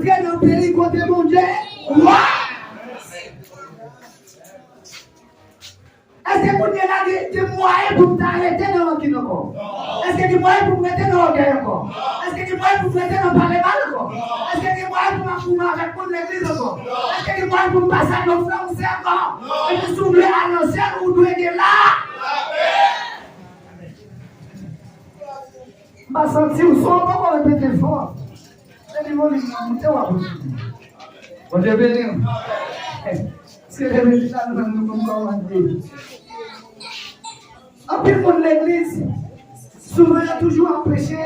entrer dans le pays côté mon Dieu. Est-ce que vous avez des moyens pour t'arrêter dans l'orgueil encore? Est-ce que des moyens pour vous mettre dans l'orgueil encore? Est-ce que des moyens pour vous mettre dans le parler mal encore? Est-ce que des moyens pour m'affronter avec mon église encore? Est-ce que des moyens pour passer à nos frères ou sœurs encore? Et vous soulever à l'ancien ou vous devez être là? Je vais sentir au son, pas répéter fort. Je vais monter ou à vous. Bon Dieu béni. C'est le résultat de nous commander. En plus de l'église, souvent il y a toujours empêché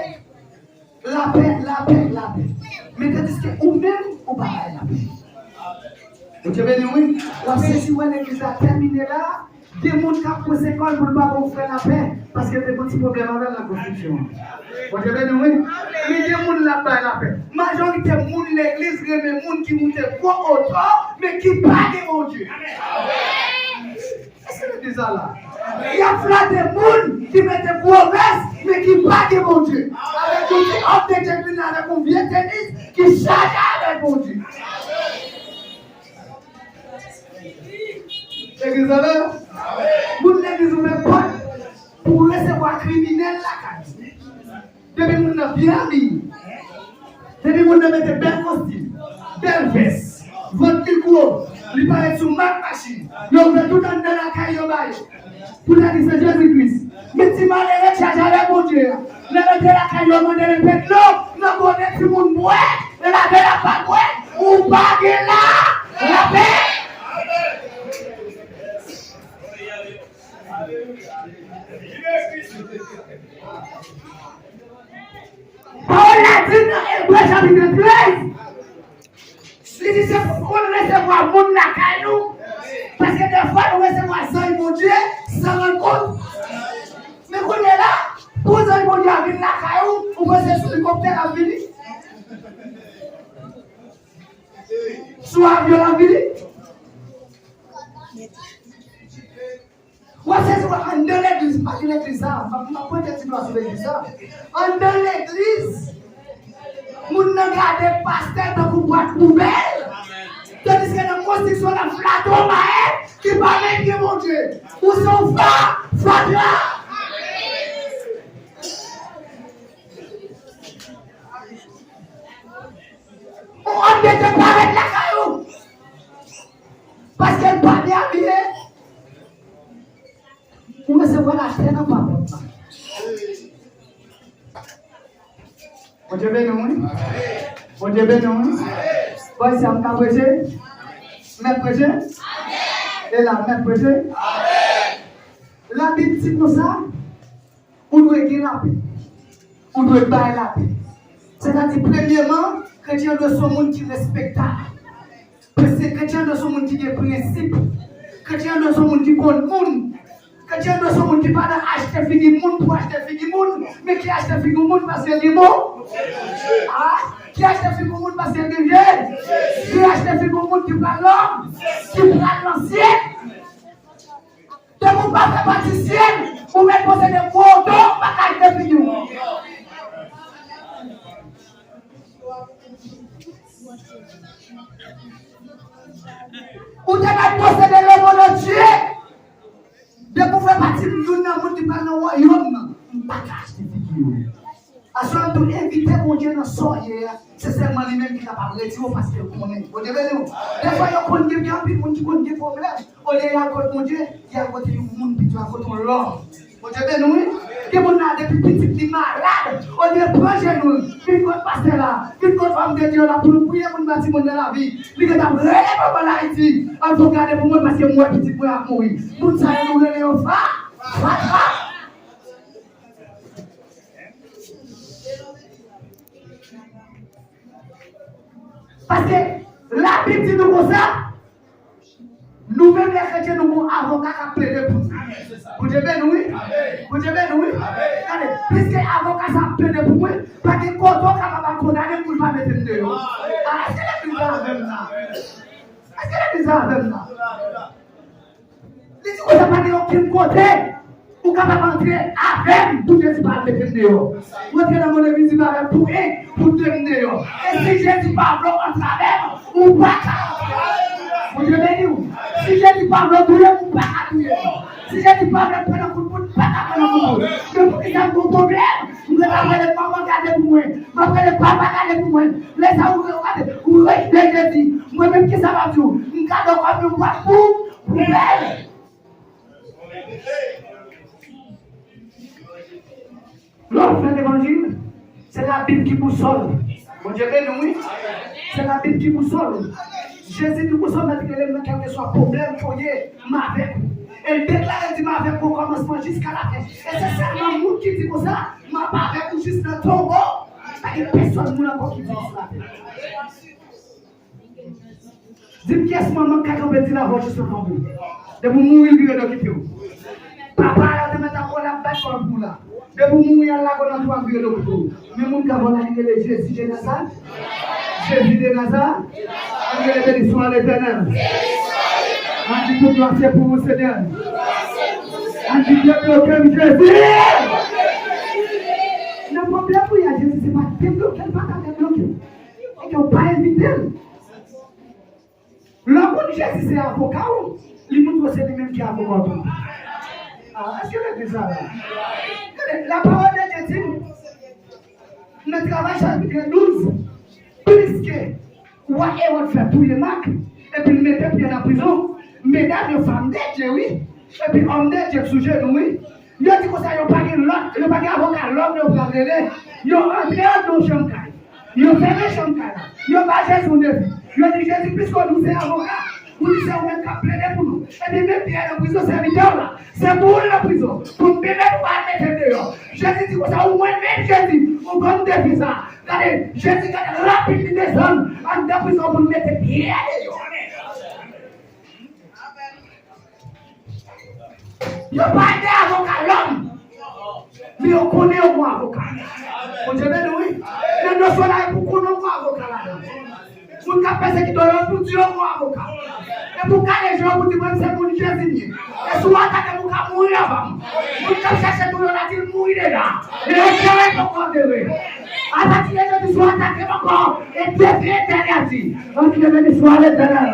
la paix. Mais tandis que vous-même, vous parlez la paix. Vous avez oui? La paix, si l'église a terminé là, des gens qui ont posé l'école pour ne pas faire la paix parce qu'il y a des petits problèmes avec la constitution. Vous avez oui? Mais des gens là-bas la paix. Majorité de gens de l'église, c'est des gens qui montent pour autant, mais qui parlent de mon Dieu. Est-ce que vous dites ça là? Il y a plein de gens qui mettent des promesses, mais qui parlent de mon Dieu. Avec des hommes de Jésus, avec un vieux tennis, qui chargent avec mon Dieu. L'église là, vous l'église ouverte pas pour recevoir criminel la carte. Depuis que vous avez bien habillé, depuis que vous avez mis bel costume, belle veste, votre micro, il paraît sur ma machine, vous avez tout dans la caille pour la dire c'est Jésus-Christ. Mais si mal est chargé avec mon Dieu, vous avez la caille, vous avez le pète l'eau, vous avez tout le monde boit, vous avez la pas boire, vous baguez là, la paix. Paul a dit dans Hébreux chapitre 13, il dit c'est pour recevoir mon nakayou, parce que des fois nous recevons ça, mon Dieu, sans rendre compte. Mais quand on est là, pour ça, mon Dieu, avec nakayou, on va se sur l'hélicoptère à venir. Soit avion à venir. Moi, c'est en dans l'église, pas que l'église, ça. Je ne vais pas dire sur l'église. En dans l'église, nous ne gardons pas pasteur dans une boîte poubelle. Tandis que dans la construction, la flatte qui parle de mon Dieu. Où sont flatte là? On ne peut pas avec la caillou. Parce qu'elle parle bien habillée. Vous recevez la chaîne en bas. Vous Dieu béni. Vous Dieu béni. Voici un cas prêché. Maître prêché. Et là, maître prêché. La Bible dit comme ça. On doit gagner la paix. On doit bailler la paix. C'est-à-dire, premièrement, chrétien doit être un monde qui est respectable. Parce que chrétien doit être un monde qui a des principes. Chrétien doit être un monde qui compte le monde. Chrétien doit être un monde qui ne va pas acheter figi monde pour acheter figi monde, mais qui achète figi monde parce qu'il est bon. Qui achète figi monde parce qu'il est jeune. Qui achète figi monde qui parle l'homme, qui parle l'ancien. De vous pas faire partie ciel, vous mettez poser des mots d'eau, pas acheter figi monde. Ou devez posséder le mot de Dieu. De pouvoir partir de monde qui parle dans le royaume, pas acheter figure. À ce moment où inviter mon Dieu dans son hier, c'est seulement lui-même qui est capable de retirer parce qu'il connaît. Vous devez nous. Des fois, il y a un qui vient, puis il y a des problèmes. Au lieu de côté mon Dieu, il y a côté du monde, puis il y a côté de l'homme. Vous devez nous. Que mon a depuis petit, petit malade. Au lieu de projet nous, puis il passer là, puis il femme de Dieu là pour nous prier pour nous bâtir dans la vie. Il est en vrai, pour l'Haïti. Il faut garder pour moi parce que moi, petit, pour mourir. Tout ça, nous le au fa. Parce que la Bible dit nous comme ça, nous-mêmes les chrétiens, nous avons un avocat qui a plaidé pour nous. Vous devez nous, oui? Vous devez nous, oui? Regardez, puisque l'avocat a plaidé pour nous, parce que quand on va condamner, vous ne pouvez pas mettre de nous. Est-ce que les bizarres avec ça? Est-ce que les bizarres avec ça? Les gens ne sont pas de aucun côté. Ou capable d'entrer avec pour Jésus par le dehors. Vous entrez dans mon église avec pour te dehors. Et si Jésus parle en travers, ou pas qu'à. Vous Dieu béni. Si Jésus parle en travers, ou pas qu'à. Si Jésus parle en travers, ou pas qu'à prendre un coup de pouce. Mais pour qu'il y ait un problème, vous allez avoir les mamans garder pour moi. Vous allez les papas garder pour moi. Les gens vous regardez Jésus. Moi-même qui ça va dire. Vous gardez comme un parcours pour elle. L'offre de l'évangile, c'est la Bible qui boussole. Bon Dieu béni, oui. C'est la Bible qui boussole. Jésus nous boussole, mais quel que soit le problème, il faut y aller avec. Elle déclare, elle dit, ma avec au commencement jusqu'à la fin. Et c'est seulement le monde qui dit comme ça, ma pas avec ou juste dans le tombeau. Il n'y a personne qui dit cela. Dis-moi qui est ce moment qui a dit la voix juste au tombeau. De vous mourir, il y a de papa, là, de mettre à la bête pour vous là. De vous mourir, là, on a trois vieux de vous. Mais mon gars, on a dit le Jésus de Nazareth. Jésus de Nazareth. On a dit l'histoire de l'éternel. On dit tout doit c'est pour vous, Seigneur. On dit Dieu bloqué, Jésus. Le problème pour Jésus, c'est pas Dieu bloqué, pas qu'à bloquer. Et qu'on ne pas éviter. L'homme de Jésus, c'est avocat. Il montre que c'est lui-même qui est avocat. Est-ce que vous avez ça là? La parole de Dieu dit, notre travail chapitre 12, puisque roi Hérode fait tous les marques, et puis il mettait bien en prison, mesdames et femmes de Dieu, oui, et puis hommes de Dieu sous genou, oui. Il a dit que ça, il n'y a pas d'avocat, l'homme ne peut pas aller, il a entré dans le champ, il a fermé le champ, il a pas Jésus de vie. Il a dit Jésus, puisque nous sommes avocats, vous dites ça, on est capable pour nous. Et puis, même Pierre, la prison, serviteur là, c'est pour la prison. Pour nous permettre de mettre dehors. Jésus dit que ça, au moins, même Jésus, on compte des ça. Regardez, Jésus, rapidement descend en la prison pour nous mettre Pierre dehors. Il n'y a pas d'avocat, l'homme. Mais on connaît au moins avocat. On dit, oui. Mais nous sommes là pour connaître au moins avocat là. Pour ne pas qui doit pour Dieu au avocat. Et pour les gens pour dire que c'est pour Jésus. Et souvent, quand vous pouvez mourir avant. Vous pouvez chercher tout le monde à dire mourir déjà. Et le cœur pour conduire. À partir de ce soir, attaquez encore. Et Dieu fait éternel. On dit que le soir l'éternel.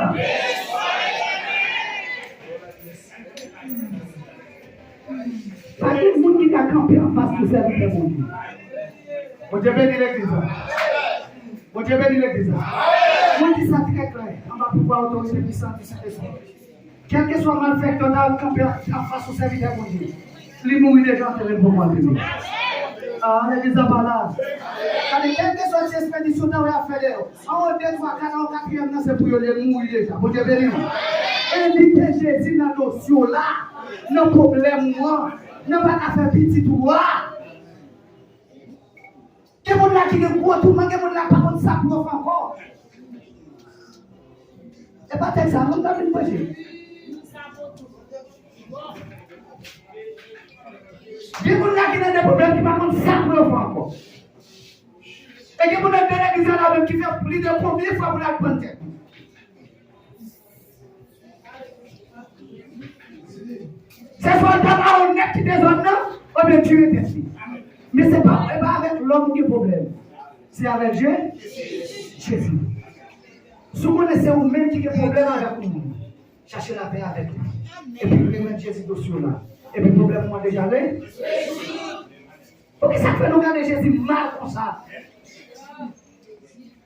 Pas tout le monde qui a campé en face de cette vie de mon Dieu. Bon Dieu bénit l'église. Bon Dieu bénit l'église. Moi qui ça très clair, on va pouvoir autoriser le puissant du Saint-Esprit. Quel que soit le malfaiteur, on a campé en face au serviteur de mon Dieu. Les mourir des gens, c'est le bon Dieu. Ah, l'église n'a pas là. Quel que soit l'expédition dans la fédère, en 2, 3, 4, 4e, c'est pour les mourir déjà. Bon Dieu bénit. Invitez Jésus dans nos notion là, nos problèmes, moi. Non pas qu'à faire petit tout. Que mon là qui est gros tout, mais que mon là pas comme ça pour encore. Et pas tel ça, on doit venir manger. Que mon là qui a des problèmes qui pas comme ça pour encore. Et que mon là qui a qui fait plus de première fois pour la prendre. C'est soit d'abord honnête qui désonne, on peut tuer des filles. Mais ce n'est pas avec l'homme qui est problème. C'est avec Dieu, Jésus. Si vous connaissez vous-même qui a problème avec vous, cherchez la paix avec lui. Et puis vous remettez Jésus dessus là. Et puis le problème, moi déjà là. Pourquoi ça fait nous garder Jésus mal comme ça?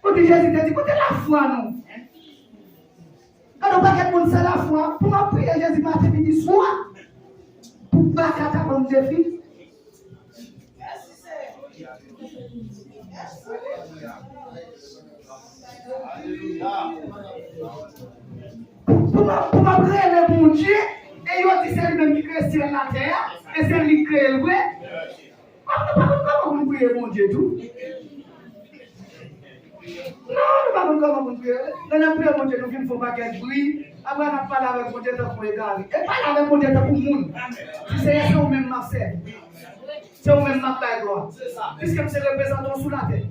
Quand Jésus te dit, écoutez la foi, non? Quand on va faire monde c'est la foi, pour ma prière, Jésus m'a fait midi soir. Pour battre à ta bonne défi. Pour ma prière, le bon Dieu, et il dit c'est lui-même qui crée ciel la terre, et c'est lui qui crée le vrai. Comment vous priez mon Dieu tout? Non, nous ne pouvons pas prier. Nous ne prions mon Dieu, nous ne faut pas qu'il bruit. Après, on parle avec mon Dieu pour égarer. Et parle avec mon Dieu pour le monde. Si c'est ça, même ma sœur. C'est au même ma taille, gloire. Puisque c'est représentant sous la tête.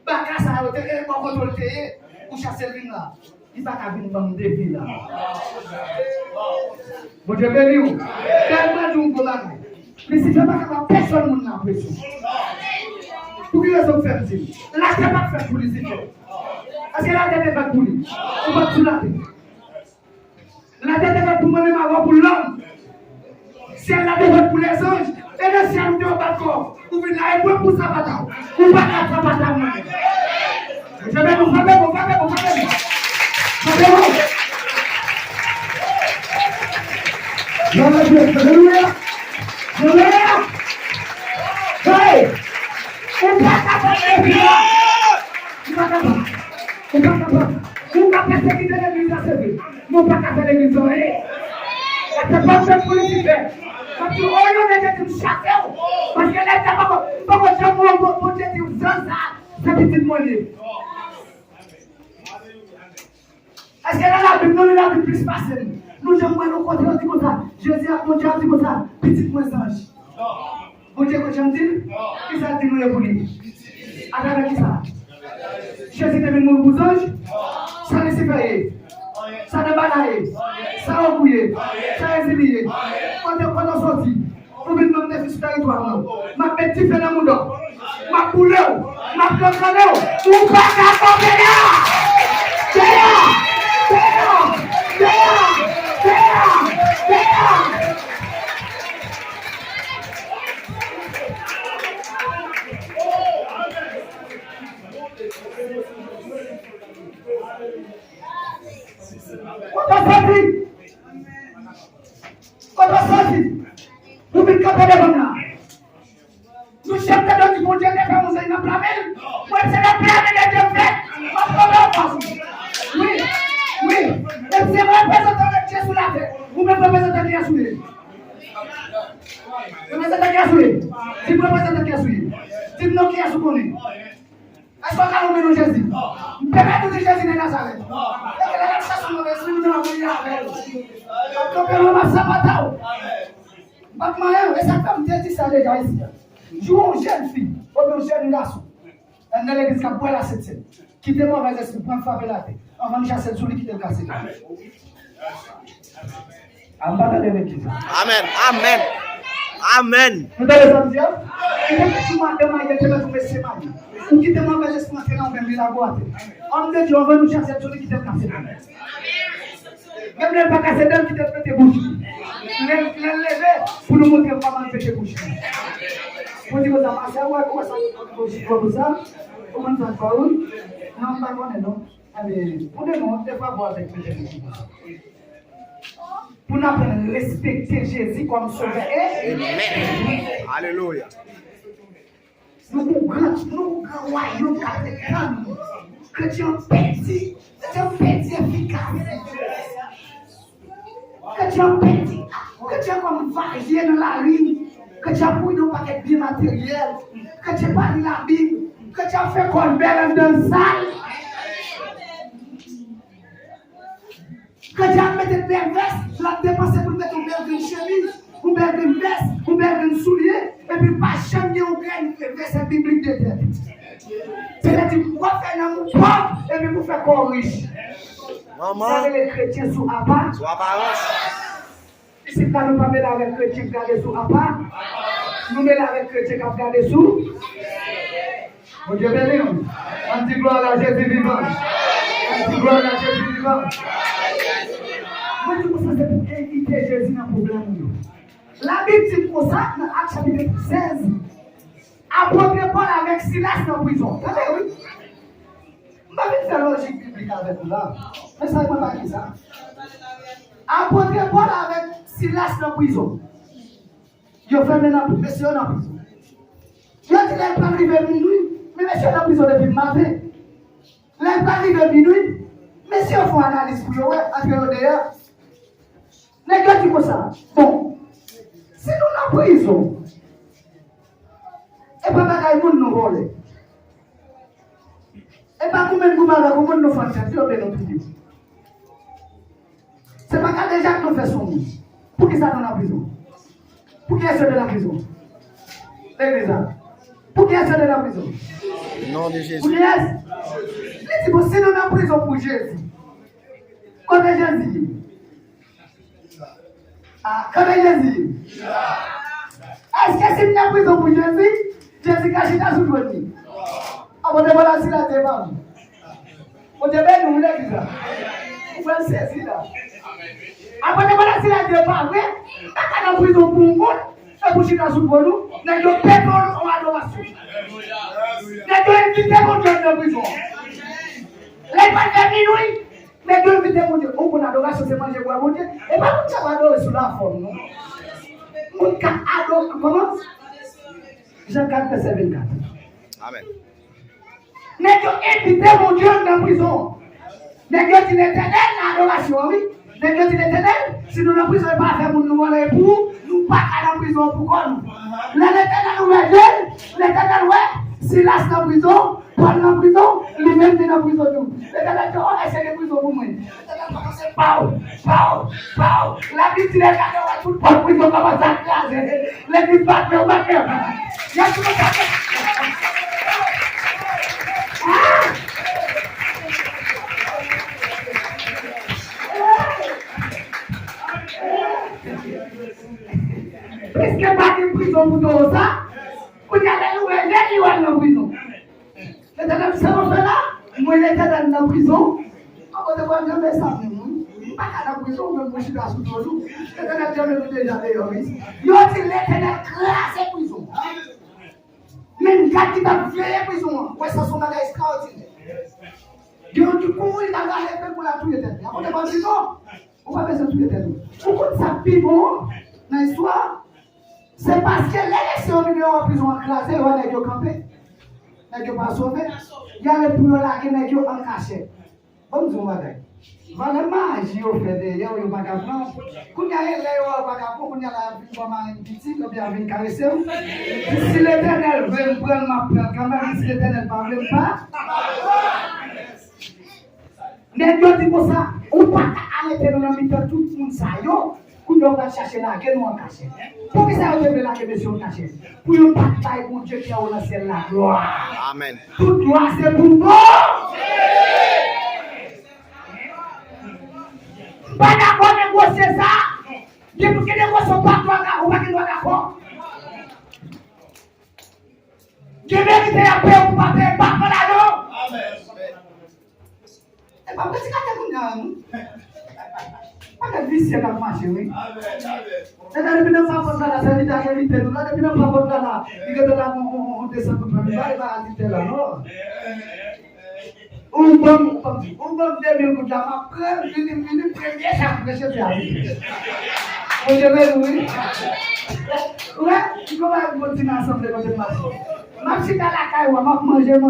Baka ça, on te pas contrôler pour chasser le là. Il va pas venir dans le défi là. Mon Dieu béni. Tellement de gens Lucifer pas capable personne moun nan pression. Pour qui raison faire dit? La tête pas fait pour Lucifer. Est-ce que la tête est faite pour lui? On va tout la tête. La tête est faite pour moi-même avant pour l'homme. Si elle la tête est faite pour les anges, et le ciel de d'accord. Vous venez là et pour ça bataille. Vous pas qu'à ça bataille. Je vais vous frapper, vous frapper, vous frapper. Frappez-vous. Alléluia. Alléluia. Hey! On va pas faire on va pas persécuter l'église à servir. On va pas faire l'église en haie. C'est pas fait pour les faire. Parce que on est des chacun. Parce que là, c'est pas comme ça, mon Dieu dit, ça, c'est petit monnaie. Est-ce que là, la Bible, nous, la Bible plus facile. Nous, j'aimerais nous continuer comme ça. Je dis à mon Dieu, comme ça, petit moins ange. Mon Dieu, que j'aime dire, qui ça dit nous pour lui? Avec qui ça? Jésus est venu pour les anges, ça ne s'est pas. Ça ne va pas. Ça a oublié. Ça a exilé. Quand on sortit, on vient de me mettre sur le territoire. Ma petite fille dans mon dos. Ma poule. Ma plante. Ou pas qu'à tomber là. Quand on sortit, vous venez camper devant là. Nous sommes dans du bon Dieu, les femmes, vous avez une plamelle. Moi, c'est la plamelle de Dieu fait. Oui. Et c'est représentant de Dieu sous la terre. Vous me représentez qui est sous lui. Vous me représentez qui est sous lui. Si vous me représentez qui est sous lui. Dis-moi qui est sous lui. Est-ce qu'on a nommé Jésus? Permettez-nous de Jésus de Nazareth. Et que la chasse nous reste, nous devons venir avec elle. Donc, on va s'abattre. Et ça, comme Dieu dit ça déjà ici. Joue une jeune fille, ou une jeune garçon. Elle n'est l'église qui a boire la septième. Qui te mauvais esprit, prends faveur la tête. On va nous chasser sur lui qui te casse. Amen. Amen. Vous avez entendu? Et que tu m'as demandé de me trouver ces maris. Ou qui te mauvais esprit, on va la boîte. Homme de Dieu, on va nous chasser sur lui qui te casse. Même les pas casser d'elle qui te fait bouche. Les lever pour nous montrer comment on fait bouche. Vous dites que ça marche, comment ça comme ça? Comment ça va? Non, pas bon, non. Pour le moment, il faut voir avec Jésus. Pour nous respecter Jésus comme sauveur. Amen. Alléluia. Nous, royaume capitaine, chrétien petit efficace. Chrétien petit, chrétien comme varié dans la rue, chrétien pour nous pas être bien matériel, chrétien pas de la Bible, chrétien fait qu'on belle dans le salle. Chrétien met des belles vestes, la dépenser pour mettre une belle chemise, une belle veste, une belle soulier, et puis pas jamais on gagne une verset biblique de tête. C'est-à-dire, pour faire un amour propre, et puis pour faire corps riche. Maman. C'est les chrétiens sous apart. Sous apparence. Si nous ne sommes pas mêlés avec les chrétiens qui gardent sous apart, nous mêlons avec les chrétiens qui gardent sous. Mon Dieu béni. On dit gloire à Jésus vivant. On dit gloire à Jésus vivant. Moi, je pense que c'est pour éviter Jésus dans le problème. La Bible dit pour ça, dans Actes chapitre 16, apôtre Paul avec Silas dans la prison. Vous savez, oui? Je ne vais pas faire logique biblique avec vous là. Mais ça ne va pas qui ça. Apôtre Paul avec Silas dans la prison. Il a fait maintenant monsieur dans la prison. Il a dit qu'il n'est pas arrivé minuit, mais monsieur dans la prison depuis le matin. Il n'est pas arrivé minuit, monsieur font analyse pour eux, après eux d'ailleurs. Les gars disent comme ça. Bon, si nous dans la prison, et pas bagaille moun nous voler. Et pas nous-mêmes nous malades, comment nous faisons ça, Dieu nous prie. C'est pas qu'à déjà nous faisons son. Pour qui ça dans la prison? Pour qui est-ce de la prison? L'église. Pour qui est-ce de la prison? Nom de Jésus. Pour qui est-ce? Il dit, bon, si nous sommes en prison pour Jésus, quand est Jésus? Ah, quand est Jésus? Est-ce que c'est une prison pour Jésus? Jésus caché dans sous le lit. Ah, bon, voilà, c'est la débat. On devait nous l'église là. Vous pouvez saisir là. Après, voilà, c'est la débat. Oui, dans la prison pour le monde, et pour chiter sous le lit, nous avons pétrole en adoration. Nous avons invité mon Dieu dans la prison. Les pas de minuit, nous avons invité mon Dieu. On a adoration, c'est manger boire mon Dieu. Et pas tout ça va adorer sous la forme, non? On adore comment? Jean 4, verset 24. Amen. Nous avons invité mon Dieu dans la prison. Nous avons dit l'éternel, l'adoration, oui. Nous avons dit l'éternel, si nous dans la prison, nous ne pas faire nous aller pour, nous pas à la prison pour quoi nous. L'éternel nous révèle, l'éternel, ouais, Silas dans la prison, Paul dans la prison, lui-même dans la prison. L'éternel dit, oh, essayez de prison pour moi. L'éternel commence à Pau. La Bible dit, l'éternel, tout le monde prison commence à craser. L'église bat, il y a tout le monde. Puisque pas de prison pour tout ça, vous y allez où elle est dans la prison. L'éternel, c'est mon frère là, moi il était dans la prison, on va devoir jamais ça. Pas dans la prison, même moi je suis là sous tout jour. L'éternel, je l'ai déjà d'ailleurs. Il dit l'éternel classe la prison. Même quand il a fait la prison, ouais, ça sont dans l'extraordinaire. Dieu du coup, il a gardé pour la tout éternel. On va dire non, on va faire tout éternel. Pourquoi ça plus bon dans l'histoire? C'est parce que l'élection de en prison en classe, on va les camper. Les pas sauver. Il y a les plus là qui sont en cachette. Bon, nous allons voir. Vraiment, j'ai offert des gens, ils n'ont pas qu'à prendre. Quand il y a les gens, pas qu'à prendre, quand il y a la vie comme un petit, ou bien une caresser. Si l'éternel veut me prendre ma place, quand même, si l'éternel ne veut pas. Mais Dieu dit pour ça, on ne peut pas arrêter dans le milieu de tout le monde, ça, yo. Pour va chercher là, que nous en cachette. Pour que ça veut la question cachette. Pour une bataille pour Dieu qui a au ciel la gloire. Amen. Toute gloire c'est pour nous. Pas d'accord négocier ça. Dieu pour que les négocier pas toi, ou pas que toi d'accord. Dieu mérite la paix ou pas paix, pas là non. Amen. Et pas petit qu'à nous. Pas de vie c'est comme marcher oui. Et là depuis nous pas pour là, ça dit à éviter nous. Là depuis nous pas pour là, il que de là on descend pour pas va éviter là non. On va 2000 pour la prendre une première ça pour se faire. On devait oui. Ouais, il va continuer ensemble comme ça. Ma petite à la caille, on va manger, avec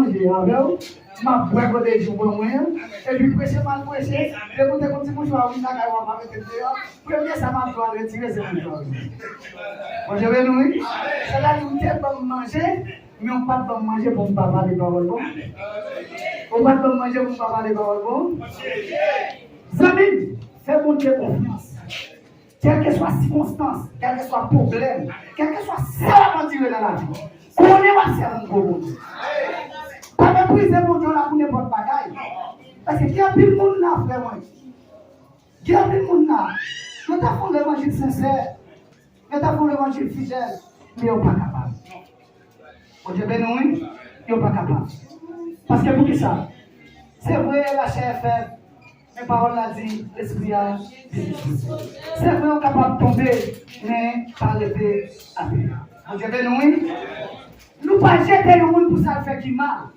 ma boire des jours pour moi, et puis prêcher mal prêcher, et vous êtes comme si vous jouez à une caille, on va mettre dehors. Premier, ça m'a doit retirer, c'est mon jour. Bon, je vais nous, c'est là où on peut manger, mais on ne peut pas manger pour ne pas parler paroles bon. On ne peut pas manger pour ne pas parler paroles bon. Zami, fais mon Dieu confiance. Quelle que soit la circonstance, quel que soit le problème, quel que soit ça va continuer dans la vie. Connais ma servante pour vous. Pas mépriser mon Dieu là pour n'importe bagaille. Parce que qui a pris le monde là, frère moi. Qui a pris le monde là. Nous avons l'évangile sincère. Nous avons l'évangile fidèle. Mais on n'est pas capable. Mon Dieu béni, on n'est pas capable. Parce que pour qui ça? C'est vrai, la chair est faible. Mes paroles l'ont dit, l'esprit a dit. C'est vrai, on est capable de tomber, mais pas lever à terre. Mon Dieu béni, nous ne pas jeter le monde pour ça faire qui mal.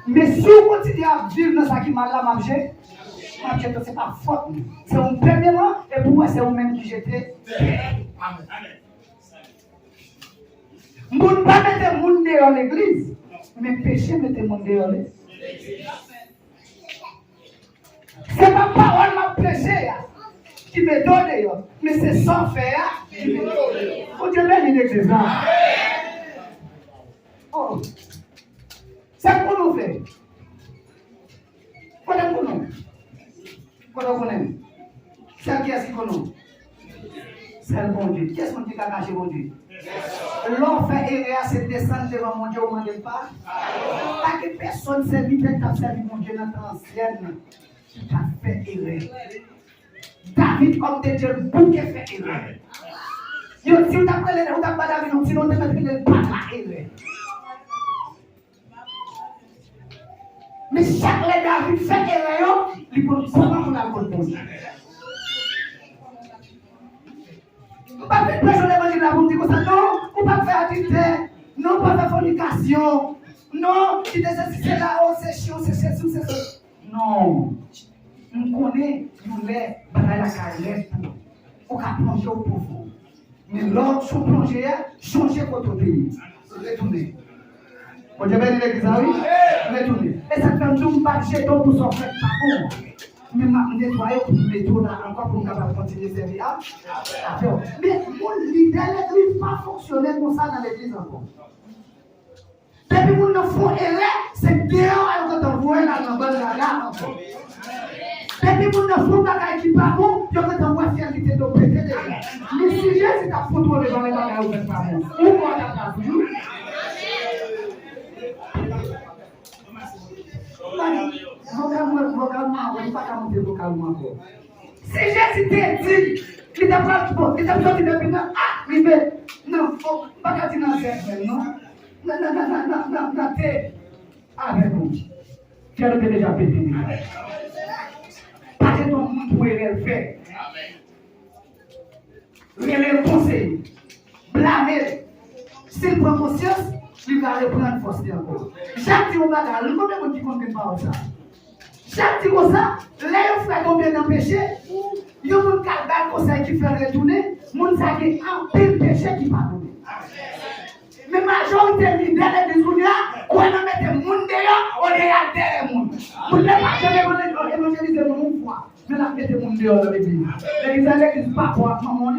Mais si on continue à vivre dans ça qui mal là, ce n'est pas faute. C'est un premièrement, et pour moi, c'est vous-même qui jetez. Nous ne pas mettre le monde dans l'église, mais péché mettre le monde dans l'église. Ce n'est pas parole ma péché qui me donne, mais c'est sans faire qui me donne. Faut Dieu bénisse l'église. Oh. C'est pour nous faire. Voilà pour nous. Voilà pour nous. C'est qui est-ce qu'on nous? C'est le bon Dieu. Qui est-ce qui a caché mon Dieu? L'homme fait erreur, c'est descendre devant mon Dieu au moment de pas. Pas que personne serviteur qui a servi mon Dieu dans l'ancienne. Qui a fait erreur. David, comme Dieu, le bouquet fait erreur. Yo, si vous t'appelez, vous t'appelez, vous sinon, vous t'appelez, pas là, mais chaque David fait erreur, il peut comment on a compris. Vous pas faire personne d'évangile là pour dire comme ça, non, vous pas faire adultère, non, pas faire fornication, non, si c'est là, oh, c'est chiant, c'est ça. Non, on connaît, nous les, bagaille la carrière pour qu'on plonge au profond. Mais l'autre, son plongée, changer votre pays. Retournez. Vous avez dit l'église, oui? Retournez. Et ça fait un jour, pas de jeton pour s'en faire pas bon. Mais je nettoyer pour mettre là encore pour capable continuer à servir. Mais mon leader, l'église pas fonctionner comme ça dans l'église encore. Depuis que nous faisons erreur, c'est dehors quand on voit la bonne là encore. Depuis que nous faisons bagaille qui pas bon, je vais t'envoyer fiabilité de péter déjà. Le sujet, c'est ta photo devant les bagailles où vous pas bon. Où on a pas toujours. Vocalement, on ne peut pas monter vocalement encore. Si Jésus t'a dit, il t'a pas bon, il t'a sorti depuis là, il fait, non, faut pas dire dans cette non. Non, t'es avec nous. Tu as déjà pété. Parce que ton monde pourrait le faire. Le conseil, blâmer. S'il prend conscience, il va reprendre force encore. Chaque petit moment, il y a combien de gens qui comprennent pas ça? Chaque petit comme ça, là, il faut combien d'empêcher. Il y a un cadre conseil qui fait retourner, mon sac est un pile péché qui va donner. Mais majorité leader de l'église, quand on met le monde dehors, on est à terre le monde. Vous ne pouvez pas jamais évangéliser le monde une fois, mais là, mettez le monde dehors dans l'église. L'église pas pour maman.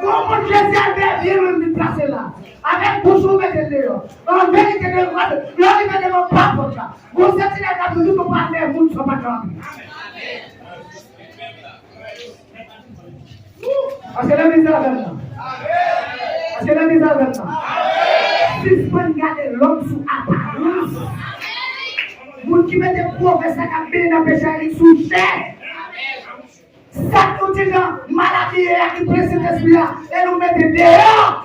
Comment Jésus a bien me placer là? Avec bouchon mettez dehors. En vérité, l'homme ne va pas pour ça. Vous êtes là, vous ne pouvez pas aller, vous ne pouvez pas dormir. Parce que la misère avec nous. Parce que la misère avec nous. Si vous regardez l'homme sous apparence, vous qui mettez promesse à la paix dans le péché, sous chair. Ça tout est dans maladie et qui presse cet esprit-là, et nous mettez dehors.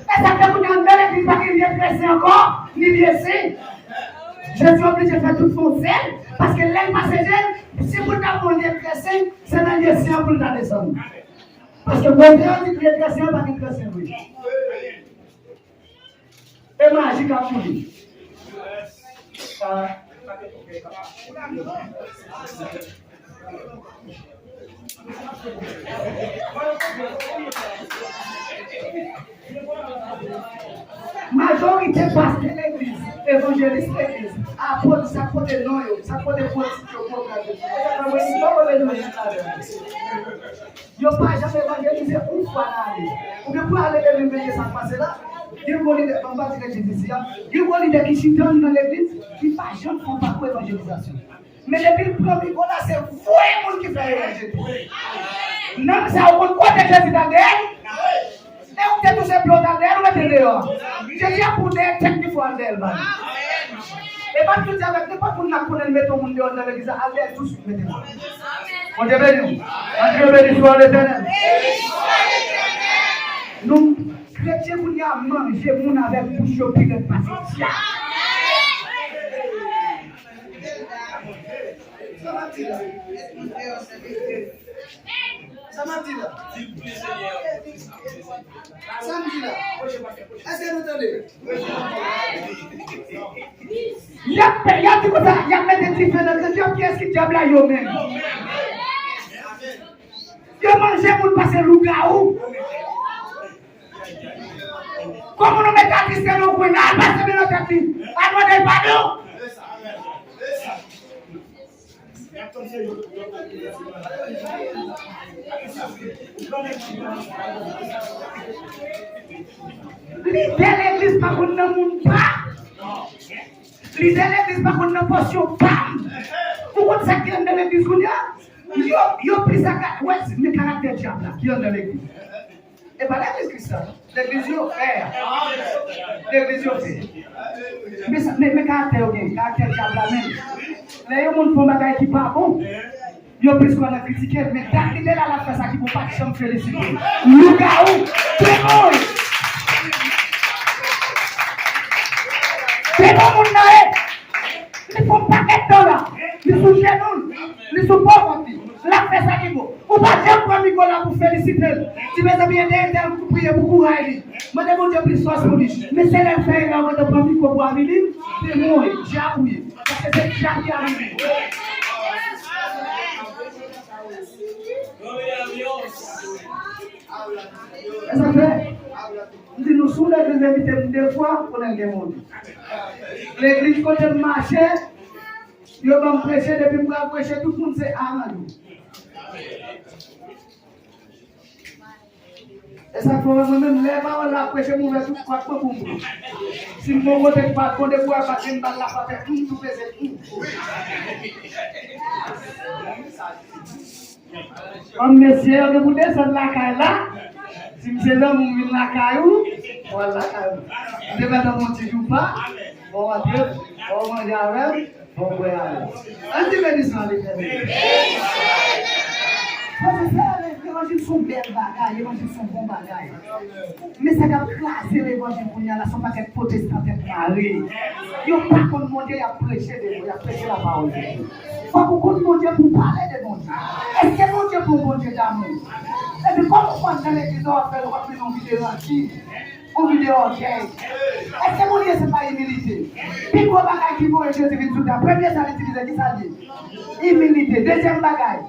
Et ça fait que dans l'église, pas qu'il vient presser encore, ni blessé. Je suis obligé de faire tout son sel, parce que l'aile passagère, si vous n'avez pas pressé, c'est dans les siens pour la descendre. Parce que bon Dieu dit que les chrétiens pas les chrétiens, oui. Et magique à vous dire. Majorité passe de l'église, évangéliste l'église, apôtre, ça côté de nous, ça côté de politique au programme. Il n'y a pas jamais évangélisé une fois là. Vous pouvez pas aller de l'église sans passer là. Il y a un leader, on va dire l'église ici, il y a un leader qui s'y donne dans l'église, qui pas jamais font pas pour l'évangélisation. Mais depuis le premier coup là, c'est vous et vous qui fait l'évangélisation. Non, ça vous quoi de Jésus dans l'air? Et vous êtes tous ces plots dans l'air, vous mettez dehors. Jésus a pour des techniques pour aller. Et pas tout avec, n'est pas pour nous connaître, mettre au monde dehors dans l'église, allez tout de suite, mettez dehors. On Dieu béni. On Dieu béni soit l'éternel. Nous, chrétiens, vous n'y avez mangé, vous n'avez bouché au pied de patience. Ça m'a dit là. Est-ce que vous entendez? Il y a tout ça, il y a des différents qui est-ce qui diable à eux-mêmes. Ils mangent pour passer loup-garou. Comment nous mettons à Christian au coin, à passer de notre vie, à nous des panneaux. L'idée l'église par contre ne monte pas. L'idée l'église par contre ne possède pas. Pourquoi ça qui est dans l'église? Il y a pris ça, ouais, c'est le caractère diable qui est dans l'église. Et pas l'église Christiane, l'église fait. L'église fait. Mais caractère diable même. Les gens font des choses qui ne sont pas bon. Ils ont plus qu'on a critiqué, mais d'arriver là, la face à qui ne peut pas que je me félicite. Nous, gaou, très bon. Très bon, mon naïf. Ils font pas de temps là. Ils sont chez nous. Ils sont pas compris. La face à qui vous. Vous ne pouvez pas prendre Nicolas pour féliciter. Si vous avez bien aidé, vous priez pour courager. Moi, je vous dis plus force pour lui. Mais c'est la fin, là, vous devez prendre Nicolas pour arriver. C'est moi, j'ai appuyé. Parce que c'est Jacques qui arrive. Ça fait, nous sommes les invités deux fois pour le monde. L'église côté de marché, ils vont prêcher depuis pour prêcher, tout le monde c'est arrangé. Et ça fait moi-même, les parents la prêcher, moi je suis pas pour vous. Si je ne vote pas pour des bois, parce que je ne vais pas faire tout faire. Comme messieurs, de vous descendre la caille là, si monsieur là, vous venez la caillou, voilà la caillou. Je vais dans mon petit pas, on va dire, on va manger avec, on va boire avec. Un petit bénissement, les frères. L'évangile sont belles bagailles, l'évangile sont bons bagailles. Mais ça a classé l'évangile pour nous, là, sont pas des protestants carrés. Ils n'ont pas qu'on demande à prêcher de Dieu, à prêcher la parole de Dieu. Il faut qu'on demande pour parler de mon Dieu. Est-ce que mon Dieu pour mon Dieu d'amour? Et puis, comment on va dans l'église, on va faire une vidéo antique, une vidéo orgueil? Est-ce que mon Dieu, ce n'est pas humilité? Puis, quoi, bagaille qui vont utiliser tout ça? Premier, ça l'utilise, qui ça dit? Humilité. Deuxième bagaille.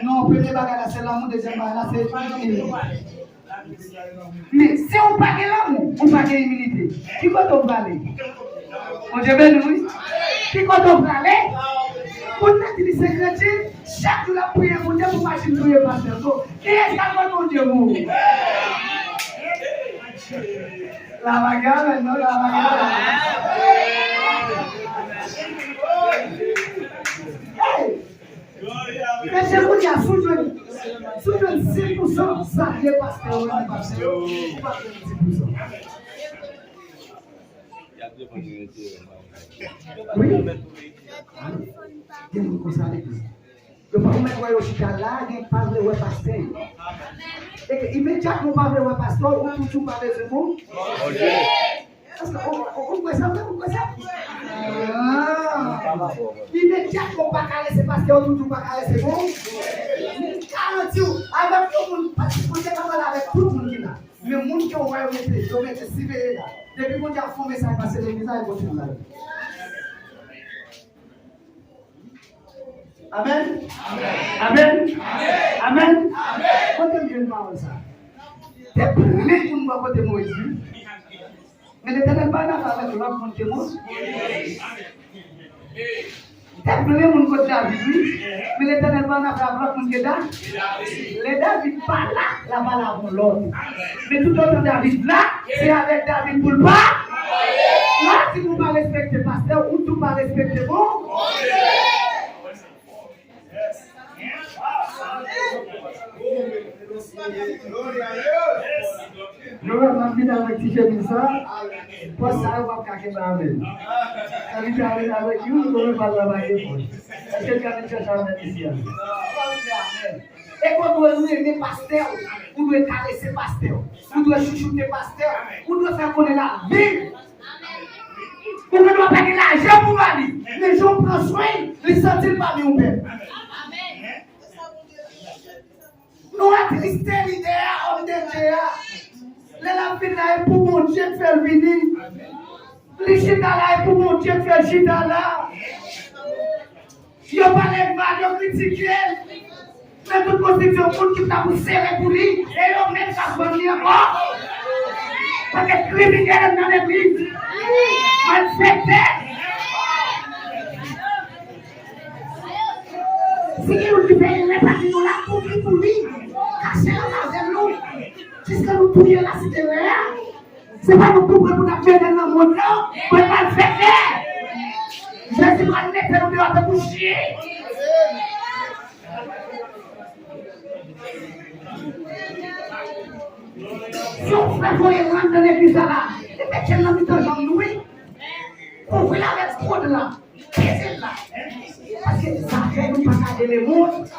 Non, premier bagage, c'est l'amour, deuxième bagage, c'est l'humilité. Mais si on parle de l'amour, on parle de l'humilité. Qui va t'en parler? On dit bien, oui. Qui va t'en parler? On a dit que c'est chrétien, chaque jour la prière, on dit pour marcher pour prier pasteur. Qui est-ce qui va mon Dieu vous? La bagarre, non, la bagarre. Mais je vous dis à sous 6%, ça n'est pas ce qu'on a passé. Pas 6%. Oui. Il y a une chose à l'église. Le premier voyage au Chicago, il n'y a pas de pasteur. Et immédiatement, pas de pasteur, on ne trouve pas de mots. On peut ça, on peut ça. Immédiatement, pas caler, c'est parce qu'on ne trouve pas caler, c'est bon. Garantie, avec tout le monde, parce que vous êtes avec tout le monde qui est là. Le monde qui est au royaume, ils mettent 6 là. Depuis qu'on a formé ça, parce que l'église est possible là. Amen. Amen. Amen. Quand tu viens de parler ça, tu es prêt pour nous voir côté Moïse. Mais l'Éternel pas d'accord avec l'homme contre Moïse. Tu es prêt pour nous côté David, mais l'Éternel pas d'accord avec l'homme contre David. Les David pas là, là-bas là pour l'autre. Mais tout autre David là, c'est avec David pour le pas. Là, si vous ne respectez pas pasteur ou tout pas respecter bon. Je vais m'amener avec Tiché ça. Pour ça, on va cacher ma main. Ça veut dire avec vous, je vais parler avec vous. C'est quelqu'un qui cherche à mettre ici. Et quand vous aimer pasteur, vous devez caresser pasteur, vous devez chouchouter pasteur, vous devez faire connaître la vie. Vous ne devez pas gagner l'argent pour aller. Les gens prennent soin, les sentir parmi vous même. Nous attristé l'idée, homme de Dieu. La vie là est pour mon Dieu faire venir. Les chita là est pour mon Dieu faire chita là. Je parle mal, je critique. Mais toute constitution, pour qui t'a poussé pour lui, et on met ça pour lui encore. Parce que criminel dans l'église. Malfaiteur. Si nous libérons les partis, nous la couvrons pour lui. Cacher la main de nous. Puisque nous touillons la cité réelle. Ce n'est pas nous couvrir pour nous faire dans le monde, non. Pour ne pas le faire. Jésus va nous mettre nous dehors pour chier. Si on fait pour y rentrer dans l'église là, et mettez la vie dans nous, couvrez-la avec trop de là. et les montres.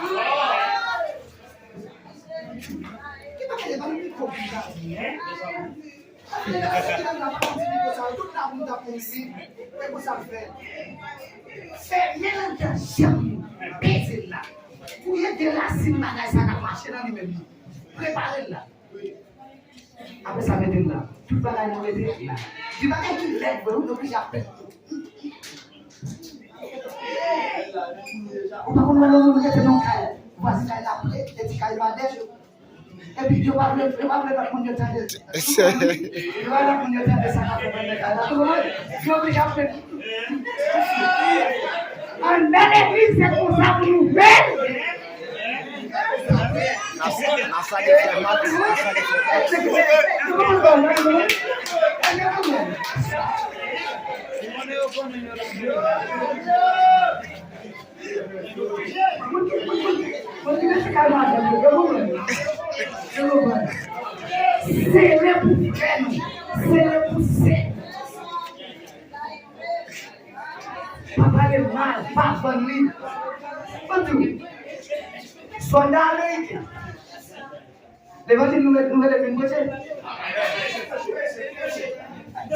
C'est bien l'intention. Baisez là. Vous y êtes des racines, ça n'a marché dans les mêmes. Préparez-la. Après ça, mettez là. Tout va là, mettez là. Tu vas être une lettre, vous n'oubliez jamais. On va prendre le mettre dans le cahier. Voici là, après, et puis cahier va déjà. Et puis, je vais pas le prendre de temps. Je vais pas prendre de temps de ça. Je vais obligé à faire. En l'église, c'est pour ça que nous faisons. Papa est mal, papa lui. Soldat américain. L'évangile nous est venu prêcher.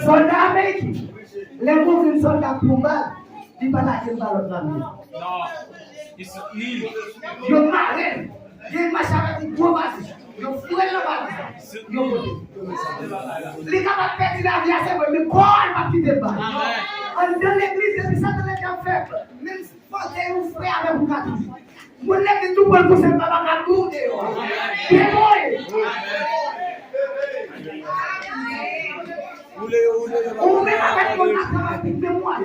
Soldat américain. Les mots de soldats combat, ils ne parlent pas de l'autre famille. Non, ils sont nuls. Ils ont marré. Ils marchent avec une gros base. Ils ont foué le base. Ils ont voté. Les capables de perdre la vie à ce moment, mais quoi, ils ne quitter le bas. Dans l'église, c'est ça que les gens font. Même si vous avez frère avec vous, vous n'avez tout pour vous, c'est pas la tour. C'est bon. Ou même avec mon mémoire.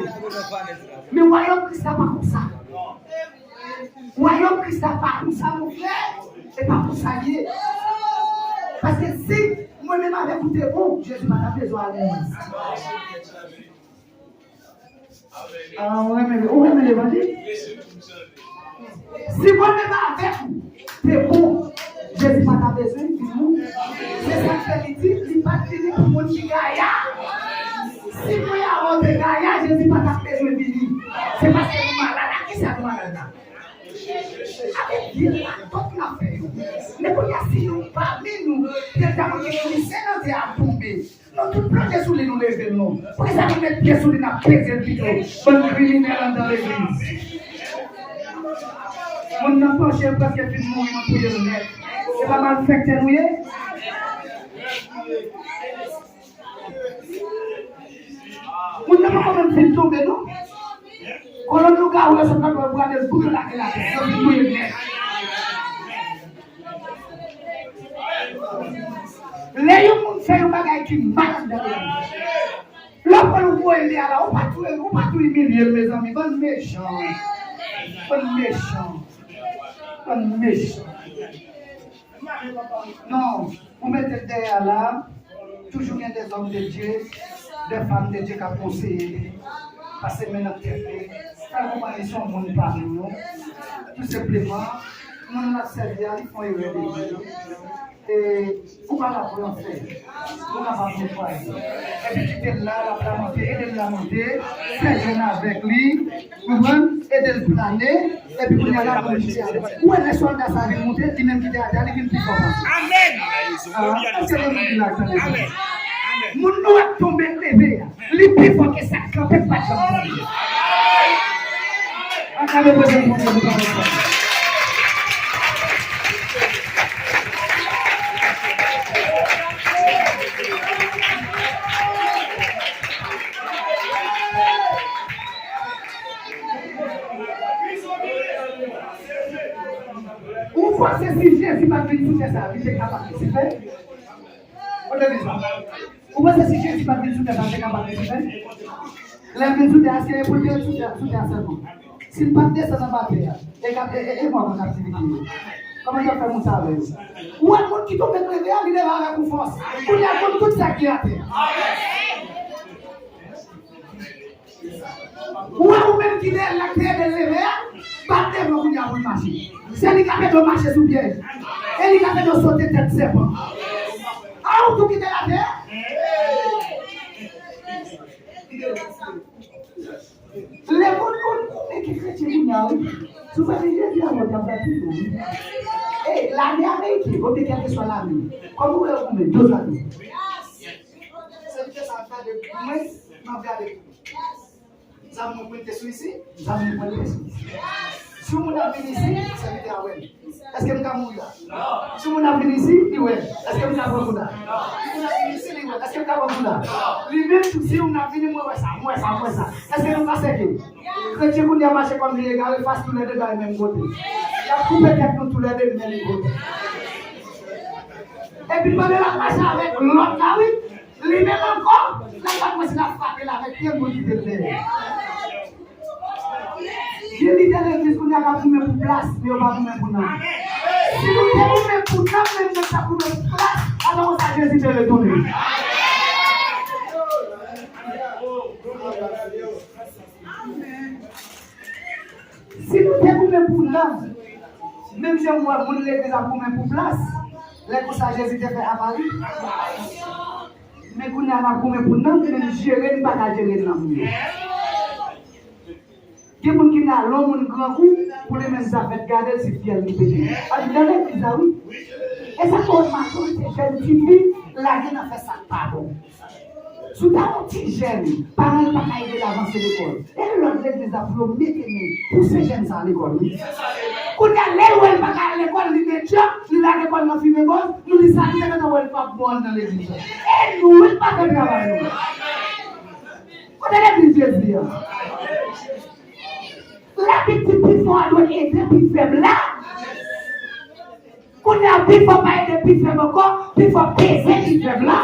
Mais voyons que ça va comme ça. Voyons que ça va comme ça, mon frère. C'est pas pour ça y est. Parce que si moi-même avec vous, c'est bon, Jésus m'a besoin de l'église. Alors, on remet l'évangile. Si moi-même avec vous, c'est bon, Jésus m'a besoin de vous. C'est ça que je dis, il va dire pour mon petit gaïa. Si vous avez un gaïa, Jésus m'a besoin de vous. C'est parce que vous malade, qui c'est malade? Avec Dieu, là, toute la fait. Mais pour y assurer parmi nous, les gens qui sont ici, à tomber. Nous tous plantés sous les nous lever, non. Pour ça, nous mettons pieds sous les nappes, pieds plutôt. Bonne criminelle dans l'église. Mon n'a pas cher parce qu'il fait mourir dans le nez. C'est pas mal fait, nous y est. Mon n'a pas même fait tomber, non? Quand on nous garde, on se prend pour regarder le bout de la tête. C'est le bout de nez. Les gens font un bagage qui est malade dans l'église. Lorsque vous voyez là, on ne va pas tout humilier, mes amis. Bon méchant. Bon méchant. Bon méchant. Non, vous mettez derrière là, toujours il y a des hommes de Dieu, des femmes de Dieu qui ont conseillé. Parce que maintenant, quand vous voyez son monde parmi nous, tout simplement, nous avons servi à ils font élever. Et vous allez la faire, vous allez la faire. Et puis tu es là, la monter, aider la monter, faire jeûner avec lui, aider le planer, et puis vous allez la monter. Où est les soldats ça vient monter, qui même qui est à la ville plus fort. Amen. Amen. Mon nom est tombé levé, les plus fort que ça, quand même pas de chance. Ou fois c'est si Jésus m'a venu tout ça, il est capable de participer. On le dit ça. Ou fois c'est si Jésus m'a venu tout ça, il est capable de participer. La vie tout est assez pour dire tout est seulement. S'il pas descendre dans la terre, et moi dans l'activité. Comment il a fait mon travail? Ou un monde qui tombe de lever, il est avec une force. Ou il y a tout ça qui est à terre. Ou même qui est la terre de lever, pas de lever, il y a une machine. C'est lui qui a fait de marcher sous piège. Et lui qui a fait de sauter tête serpent. Ah, ou tout quitter la terre? Les gens qui chrétiens, souvent les gens Et l'année américaine, vous quelle que soit l'année, comment vous mettez 2 années? C'est que ça fait de moins, ma vie avec vous. Ça vous mettez sur ici, ça vous mettez sur ici. Si vous avez ici, ça veut dire ouais. Est-ce que vous avez mourir là? Si vous avez ici, il ouais. Est-ce que vous avez mourir là? Si vous avez ici, il ouais. Est-ce que vous avez mourir là? Lui-même, si vous avez venu, moi ça. Est-ce que vous passez que? Chrétien, vous avez marché comme les gars, ils fassent tous les deux dans le même côté. Il y a coupé quelqu'un tous les deux dans le même côté. Et puis, quand il a passé avec l'autre là, oui, lui-même encore, là, il a frappé là avec quel mot il était. Je dis à l'église qu'on a pas pour mettre place, mais on va pour mettre pour nous. Si nous avons mis pour nous, même ça pour mettre place, alors ça Jésus de le donner. Si nous avons mis pour nous, même si on voit pour l'église pour mettre pour place, les pour ça Jésus te fait à Paris. Mais qu'on a pas pour mettre pour nous, mais gérer, pas qu'à gérer dans nous. Il y a des gens qui ont l'homme grand coup pour les mêmes affaires garder si fier de péter. Dans l'église, oui. Et ça cause ma chose, c'est jeune qui vit, la vie n'a fait ça pas bon. Sous ta petite jeune, parents pas qu'à aider d'avancer l'école. Et l'autre l'église a promis pour ces jeunes à l'école. Quand il y a l'école, pas qu'à l'école, il est déjà, il a l'école dans le bon, nous disons ça, il n'y a pas bon dans l'église. Et nous, il n'y a pas de travail. Quand l'église est bien. La petite plus forte doit aider plus faible là. Qu'on a plus fort pas aider plus faible encore, plus fort peser plus faible là.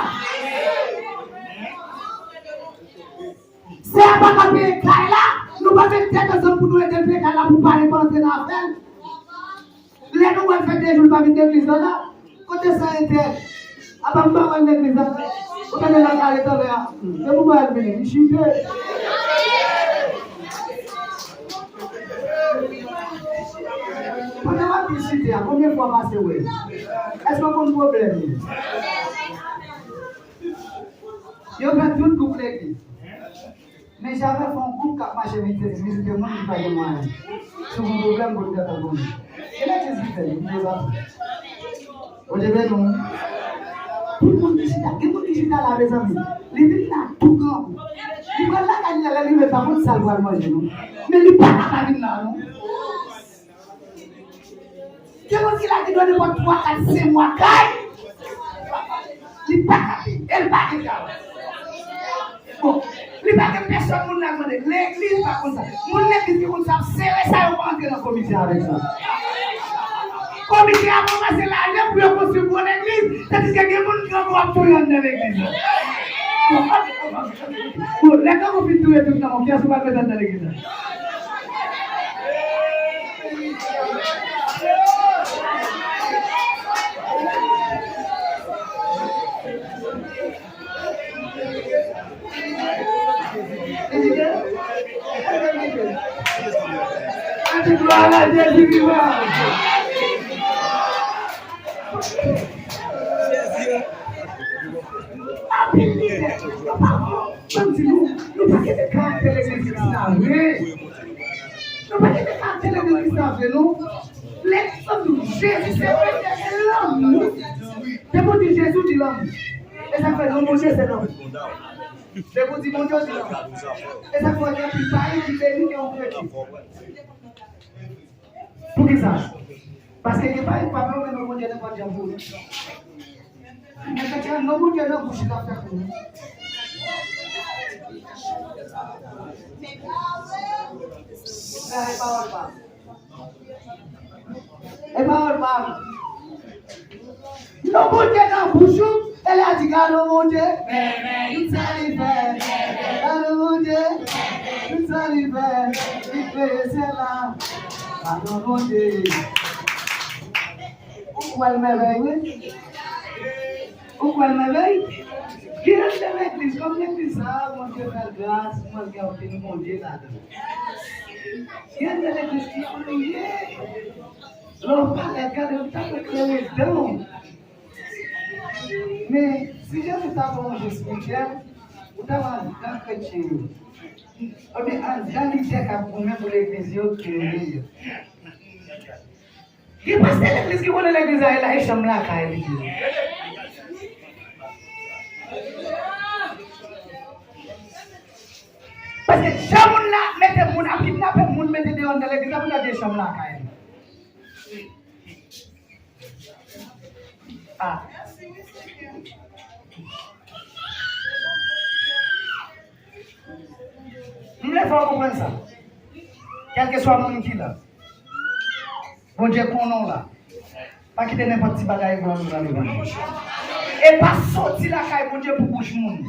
C'est à pas qu'à payer là, nous pas faire tête ensemble pour nous aider payer là pour parler pour entrer dans l'affaire. Les nous va faire des jours pas venir l'église là. Côté ça était, à pas pas l'église là. On est là à l'état là. Je vous vois venir, je suis combien de fois passé, oui? Est-ce qu'on a un problème? Je vais tout couper l'église. Mais j'avais fait un groupe qui a marché vite, mais c'était moi qui n'ai pas de moyens. C'est mon problème pour le faire. Et là, qu'est-ce qu'il fait? Vous devez non? Tout le monde digital à mes amis. Les villes là, tout grand. Il va là, il va là, il va pas pour ça, manger. Mais il va pas la ville là, non? C'est comme s'il a dit donner pour 3, 4, 5 mois. Il n'est pas capable. Elle va être là. Bon, il n'y a pas de personne qui n'a pas demandé. L'église pas comme ça. Mon église qui comme ça, c'est ça, on va entrer dans la commission avec ça. La commission a commencé là, il y a pour construire pour l'église. C'est-à-dire qu'il y a des gens qui vont tout dans l'église. Bon, les gars vont finir tout le temps, qui a souvent fait dans l'église. Gloire à Jésus vivant. Comme si nous ne pas de caractère l'église savez. Nous pas de caractère l'église savez, non? L'exemple de Jésus, c'est l'homme. C'est pour dire Jésus dit l'homme. Et ça fait non, mon Dieu, c'est l'homme. C'est pour dire mon Dieu, c'est l'homme. Et ça fait dire qu'il parle, qu'il fait lui et on fait. Pour qui ça? Parce qu'il n'y a pas de problème, mais mon Dieu n'est pas de pour nous. Mais quand il y a mon Dieu n'a pas de faire pour nous. Et pas. Non, mon Dieu n'a pas de elle a dit, garde mon Dieu, il s'en fait. Garde mon Dieu, il s'en fait. Il fait cela. Garde mon Dieu. Où elle m'éveille? Où elle m'éveille? Qui est dans l'église? Comme l'église, ça, mon Dieu fait grâce, mon Dieu a fait mon Dieu là-dedans. Qui est dans l'église qui a prié? L'homme parle, regarde, on t'a éclairé dedans. Mais si je ne t'ai pas mangé spirituel, vous t'avez un chrétien. Dans l'idée qu'a pour l'église, qui est Qui passe l'église, qui connaît l'église, elle a une chambre là, quand elle dit. Parce que chambre là, mettez mon à kidnapper, mon mettez dehors dans l'église, vous avez des chambres là, quand elle. Ah. Nous voulons faire comprendre ça. Quel que soit mon qui là. Bon Dieu, qu'on nom là. Pas quitter n'importe qui bagaille pour nous dans l'évangile. Et pas sortir la caille, bon Dieu, pour boucher monde.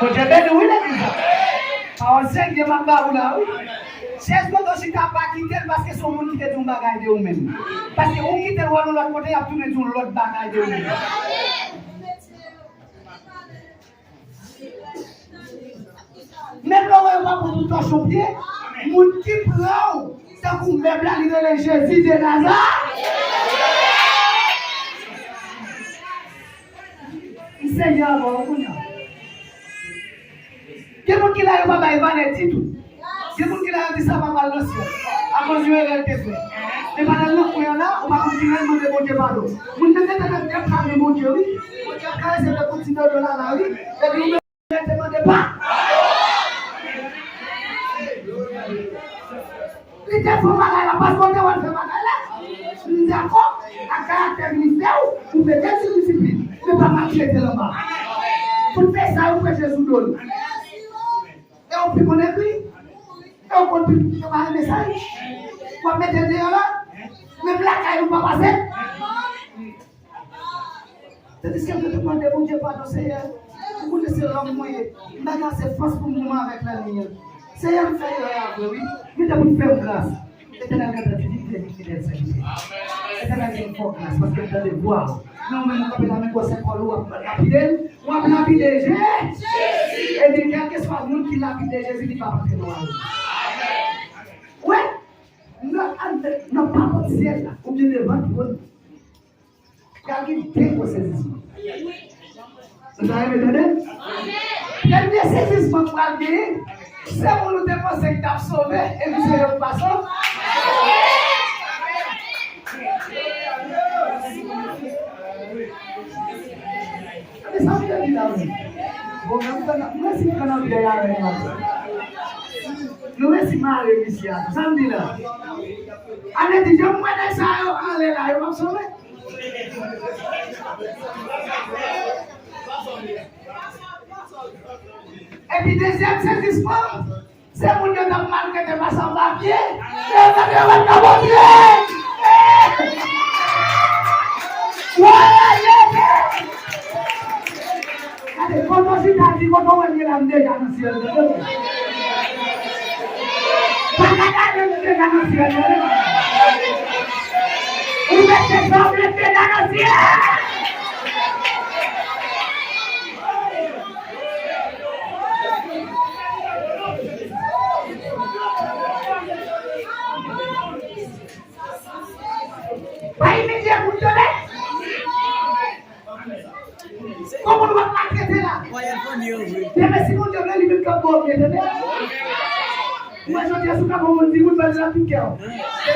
Bon Dieu, ben oui, l'église. Par 5 de ma barre là, oui. 16 secondes aussi, tu n'as pas quitté parce que son monde quitte ton bagaille de vous-même. Parce que vous quittez l'autre côté, il y a tout l'autre bagaille de vous-même. Même là, on va pour tout ton champion, mon qui prend, tant qu'on même là, il est Jésus de Nazareth. Seigneur, bon, quel monde qui l'a eu, papa, il va les titres. Quel monde qui l'a dit ça, papa, le ciel. À cause de l'RTC. Mais pendant le temps, on va continuer à demander bon Dieu pardon. Vous ne devez pas demander bon Dieu, oui. Bon Dieu, quand c'est le petit $2 là, oui. Et puis, vous ne demandez pas. Il te faut bagaille là, parce qu'on te voit faire bagaille là. Nous d'accord, à caractère ministère, vous mettez sur discipline. Ne pas marcher de là-bas. Pour faire ça, vous prêchez sous l'eau. Et on peut connaître lui. Et on peut faire un message. On mettre des là. Même là, quand il ne va pas passer. C'est-à-dire que je demande bon Dieu pardon, Seigneur. Vous laissez l'homme moyen. Maintenant, c'est force pour moi avec la ligne. Seigneur, me fait oui. Mais d'abord, faire grâce. Éternel, quand tu dis que tu es fidèle, c'est éternel, il faut grâce parce que tu as des voix. Non, mais nous, quand on a un quoi, on a lapidé, on a lapidé Jésus. Et dit, quel que soit le monde qui lapide Jésus, il ne va pas rentrer dans la vie. Oui, non, pas de ciel, ou bien devant tout le monde. Car il fait pour saisissement. Vous avez entendu? Quel bien saisissement pour la vie? C'est pour nous dépenser que tu as sauvé et nous serons passants. Mais ça vient de là. Bon, nous aussi, quand on vient avec nous. Nous aussi, mal ici. Ça me dit là. Allez, dis, je me dis ça, allez là, je vais me sauver. Et puis, deuxième saisissement, c'est pour nous donner mal que tu vas s'en papier. Et on a bien mal qu'à mon Dieu. Allez, quand on s'y a dit, quand on va dire la déjà dans le ciel. Pas qu'à la déjà dans le ciel. Vous mettez ça, vous mettez dans le ciel. Pas immédiat pour te donner. Comment on va pas traiter là? Mais si mon Dieu veut, il veut que vous me donner. Moi, je dis à ce que vous me dites, vous allez la piquer. Et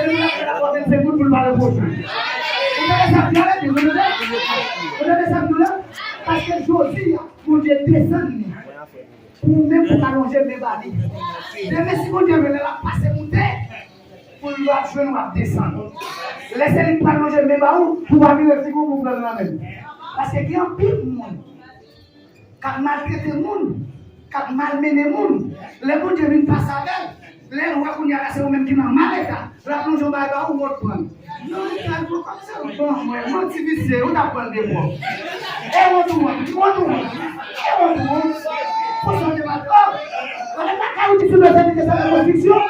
vous allez la voir, c'est vous pour le mal prochain. Vous avez ça bien là, vous avez ça bien là, parce que Josie, mon Dieu descend. Pour même pour allonger mes balais. Mais si mon Dieu veut la passer monter, pour lui jouer, nous va descendre. Laissez-le pas allonger mes balais, pour venir si vous prenez la même. Parce qu'il y a un pire monde, qui a maltraité le monde, qui a malmené le monde. Les gens qui viennent passer avec, les gens qui ont cassé eux-mêmes qui n'ont mal état, la plonge au bagarre ou autre prendre. Non, il y a comme ça, bon, moi, je dis, on apprend des mots. Et on tout le monde, pour s'en débattre. On n'a pas qu'à utiliser le fait que ça la conviction.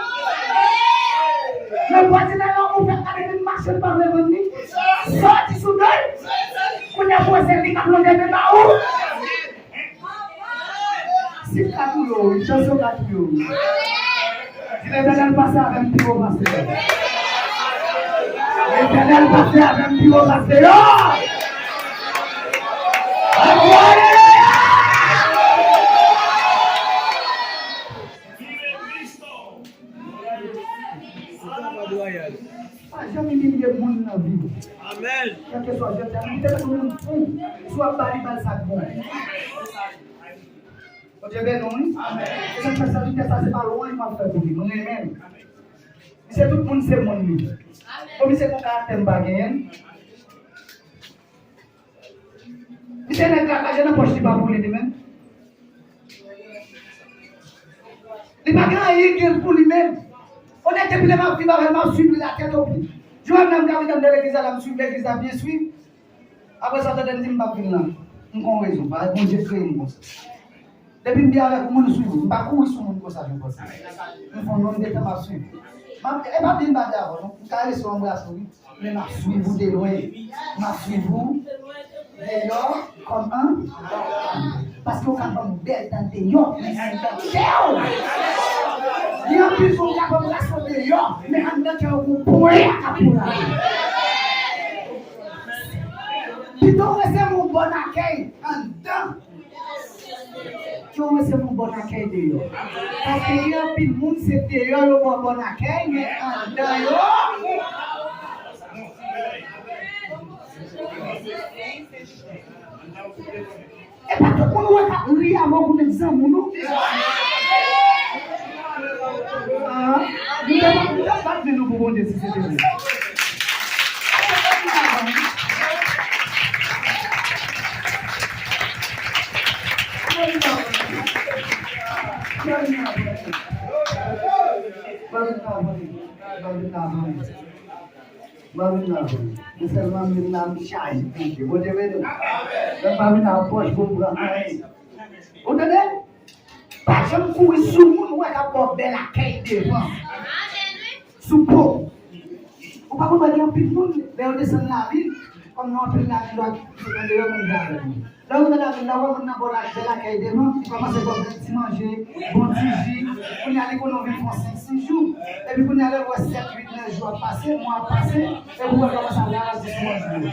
Le voisin là, on fait arrêter de marcher par les venus, sorti sous l'œil. On a posé les câbles de là-haut. C'est Katouyo, une chanson Katouyo. L'éternel passé avec un petit mot passé. L'éternel passé avec un petit mot passé. Jamais mis le monde là. balle ça bon. Bon Dieu béni. Et ça fait ça c'est pas loin m'a faire pour lui. Mon même. C'est tout le monde c'est mon lui. Comme c'est mon caractère pas gagner. C'est un gars qui n'a pas poche pas pour lui même. Il n'a pas gagné pour lui-même. On est depuis ma vie, ma suivre la tête au pied. Je vais même garder dans l'église, à la suivre l'église, à bien suivre. Après ça, je dis, je ne vais pas je n'ai raison, pas bon Dieu créé comme ça. Depuis que je suis avec vous, je suis suivre. Je ne vais pas courir sur mon comme ça, je pense. Je fais un nom de temps à suivre. Et pas bien de battre avant, je vais aller sur un bras, mais je suis vous de loin. Je suis vous de loin comme un. Parce qu'on a une belle dans des yeux, mais il y a plus de capacité de yo, mais en tant que vous pouvez appuyer. Tu dois rester mon bon accueil en dedans. Tu dois rester mon bon accueil de yo. Parce qu'il y a plus de monde c'est de yo le bon accueil, mais en dedans yo. Et pas tout le monde va rire avant qu'on ait ça, mon nom. Nous devons pas de nous pour décider. Parce que vous êtes sous le monde, vous êtes belle accueil devant. Sous peau. Vous ne pouvez pas dire que tout le monde descend la ville, comme nous appelons la ville, c'est d'ailleurs mon gars. Là, vous avez la ville, là, vous avez belle accueil devant, vous commencez à petit manger, bon petit jus, vous allez économiser pour 5-6 jours, et puis vous allez voir 7-8-9 jours passer, mois passer, et vous allez commencer à aller à la 10 jours.